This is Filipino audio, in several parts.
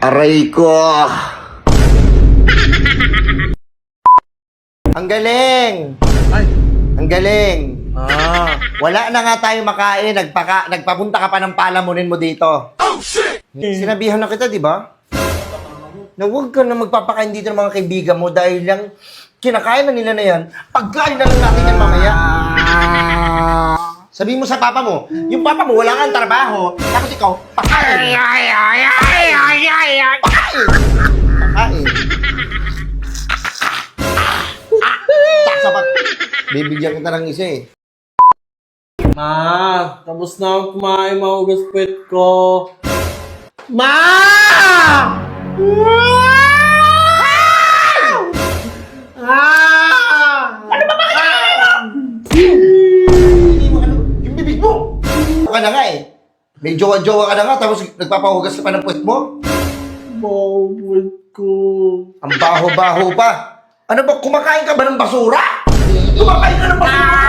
Aray ko. Ang galing. Ay. Ang galing. Wala na nga tayo makain. Nagpapunta ka pa ng palamunin mo dito. Oh, shit! Sinabihan na kita, di ba? Na huwag ka na magpapakain dito ng mga kaibigan mo dahil lang kinakain na nila na yan. Pagkain na lang natin yan mamaya. Sabi mo sa papa mo, yung papa mo wala kang trabaho, tapos ikaw, pakain. Pakain. Pakain. Sapat. Bibigyan kita ng isa eh. Ma, tapos na ako kumain, mahugas puwet ko. Ma! Ano ba yung bibig mo? Ka na nga eh. May jowa-jowa ka na nga, tapos nagpapahugas ka pa ng puwet mo? Mahugas puwet ko. Ang baho-baho pa. Ano ba, kumakain ka ba ng basura? Kumakain ka ng basura!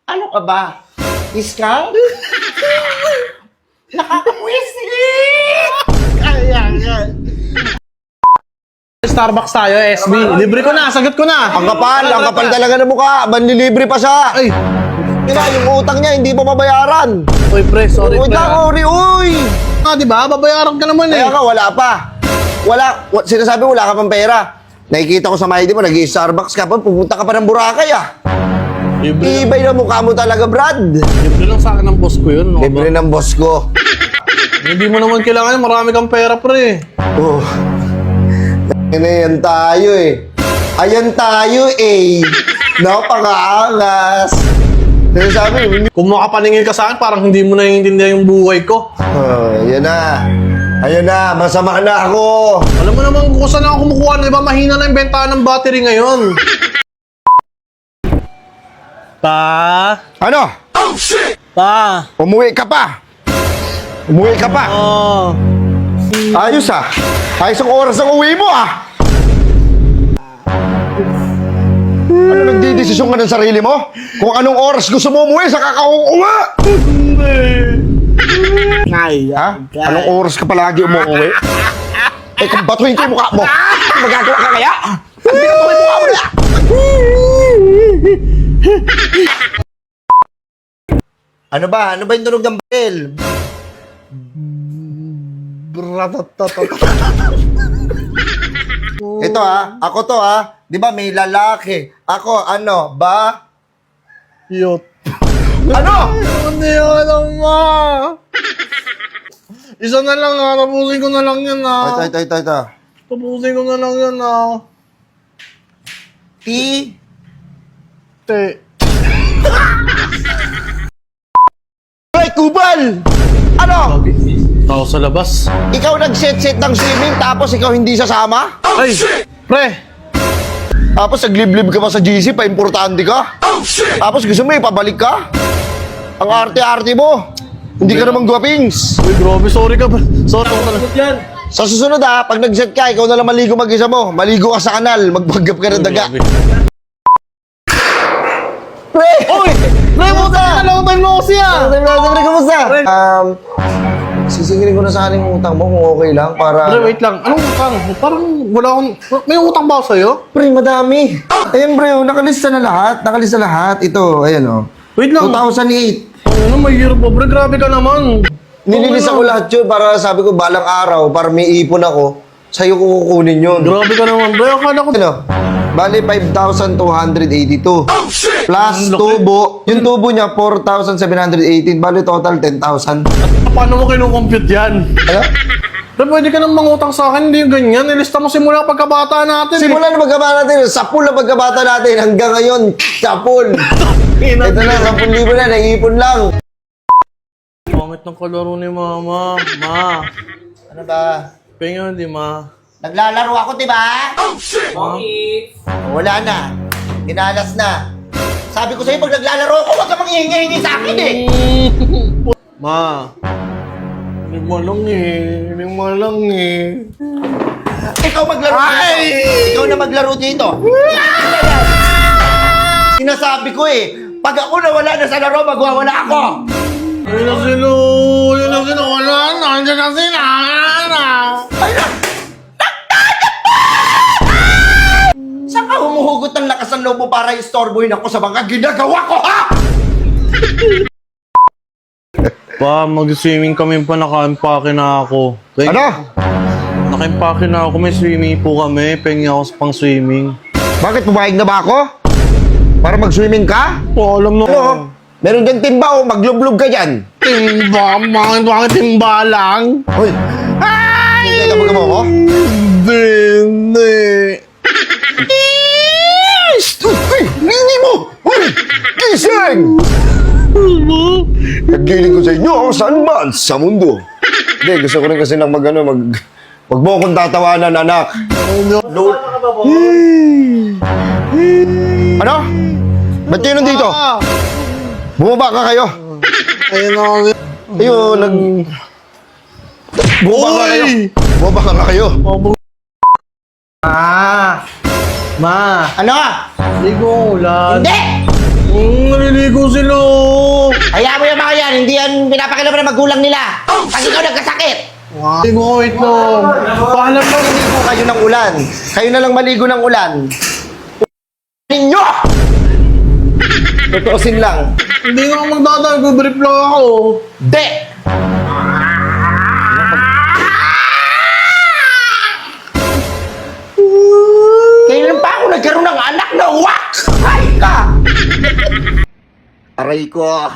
Ano ka ba? Iskal? Nakakapwisit! Starbucks tayo, SB. Libre ko na, sagot ko na. Ang kapal talaga ng mukha. Manlilibre pa siya. Ay, Yung utang niya, hindi pa mabayaran. uy pre, sorry Uy, pre. uy! Di ba? Babayaran ka naman eh. Kaya ka, wala pa. Sinasabi wala ka pang pera. Nakikita ko sa Mighty mo, nag-i-Starbucks ka pa, pupunta ka pa ng Boracay ah. Libre lang. Ibay na mukha mo talaga, Brad. Libre lang sa akin ng boss ko yun. Libre ng boss ko. Hindi mo naman kailangan, marami kang pera pre. Oh. Ayan tayo eh. Ayan tayo eh. Napakaangas. Sinasabi, Kung makapaningin ka sa akin, parang hindi mo naiintindihan yung buhay ko. Ayan na. Ayan na, masama na ako. Alam mo naman kung saan ako kumukuha, di ba? Mahina na yung bentahan ng battery ngayon. Pa? Ano? Pa? Umuwi ka pa. Umuwi ka pa. Oh. Ayos ah. Ayos ang oras ng uwi mo ah. Ano nagdidesisyon ka ng sarili mo? Kung anong oras gusto mo umuwi, saka ka uuwi. Kaya. Ha? Anong oras ka palagi umuwi? Eh kung batuhin ko yung mukha mo, magagawa ka kaya? Hindi ka yung mukha mo na! Ano ba? Ano ba yung tunog ng baril? Ito ha, ako to ha. Di ba may lalaki? Ako, ano, ba? Yot. Ano? Hindi ko alam ma. Isa na lang ha. Tapusin ko na lang yan ha. Ito. Tapusin ko na lang yan ha. Te. Ay, kubal! Ano? Tao sa labas. Ikaw nag-set-set ng swimming tapos ikaw hindi sasama? Ay, pre. Tapos nagliblib ka pa sa GC, pa-importante ka? Tapos gusto mo ipabalik ka? Ang arte-arte mo. Hindi ka naman guwapings. Uy, grabe. Sorry ka. Sorry ka pala. Sa susunod ha, pag nag-set ka, ikaw na lang maligo mag-isa mo. Maligo ka sa kanal, magbaggap ka ng daga. Pre! Uy! Pre, puta ka na lang mo kasi ah! Pre, kamusta? Sisingilin ko na sana yung utang mo kung okay lang para... Pre, wait lang. Anong utang? Parang wala akong... May utang ba ako sa'yo? Pre, madami. Ayan, bro, nakalista na lahat. Nakalista lahat. Ito, ayan o. Wait lang. 2008. Ano, may hirap po, pre. Grabe ka naman. Nililista ko lahat yun para sabi ko balang araw, para may ipon ako, sa'yo ko kukunin yun. Grabe ka naman, pre. Akala ko... Ano? Bali, 5,282. Plus tubo. Yung tubo niya, 4,718. Bali, total 10,000. Paano mo kinukompute yan? Ano? Pre, pwede ka nang mangutang sa akin. Hindi yung ganyan. Nilista mo simula pagkabata natin. Simula na pagkabata natin, sapul na pagkabata natin, hanggang ngayon, sapul. Ito na, 10,000 na, naipon lang. Pangit ng kalaro ni mama. Ma. Ano ba? Pengen, di ma. Naglalaro ako, diba? Ma. Wala na. Dinalas na. Sabi ko sa'yo, pag naglalaro ako, huwag ka manghihingi sa akin eh. Ma. Hindi mo lang eh. Hindi mo lang eh. Ikaw maglaro dito. Ikaw na maglaro dito. Sinasabi ko eh, pag ako nawala na sa laro, magwawala ako. Yun na sila! Yun na sila! Wala na! Andiyan na sila! Saan ka humuhugot ng lakas ng loob mo para istorbohin ako sa mga ginagawa ko, ha? Pa, mag-swimming kami pa, naka-impake na ako. Ano? Naka-impake na ako, may swimming po kami. Pengi ako sa pang-swimming. Bakit pumayag na ba ako? Para mag-swimming ka? Po, alam na. Ano? Meron dyan timba o maglublog ka dyan. Timba? Bakit timba lang? Hoy! Ay! Hindi ka mo ako? Hindi. Uy! Nini mo! Uy! Gising! Naggiling ko sa inyo kung saan man sa mundo. Hindi, gusto ko rin kasi lang wag mo akong tatawanan, anak. Lord. Ano? Ba't kayo nandito? Bumaba ka kayo. Ayun na. Ayun, bumaba ka kayo. Bumaba ka kayo. Ma! Ano? Ligo ulan. Hindi! Naliligo sila. Hayaan mo yung mga yan. Hindi yan pinapakilaman ng magulang nila. Kasi ikaw nagkasakit. Ligo, wait lang. Paalam na. Maligo kayo ng ulan. Kayo na lang maligo ng ulan. Ninyo! Tutuusin lang. Hindi nga ako magdadaan. Good lang ako. Hindi! Kailan pa ako nagkaroon ng anak na uwak? Ay ka! Aray ko.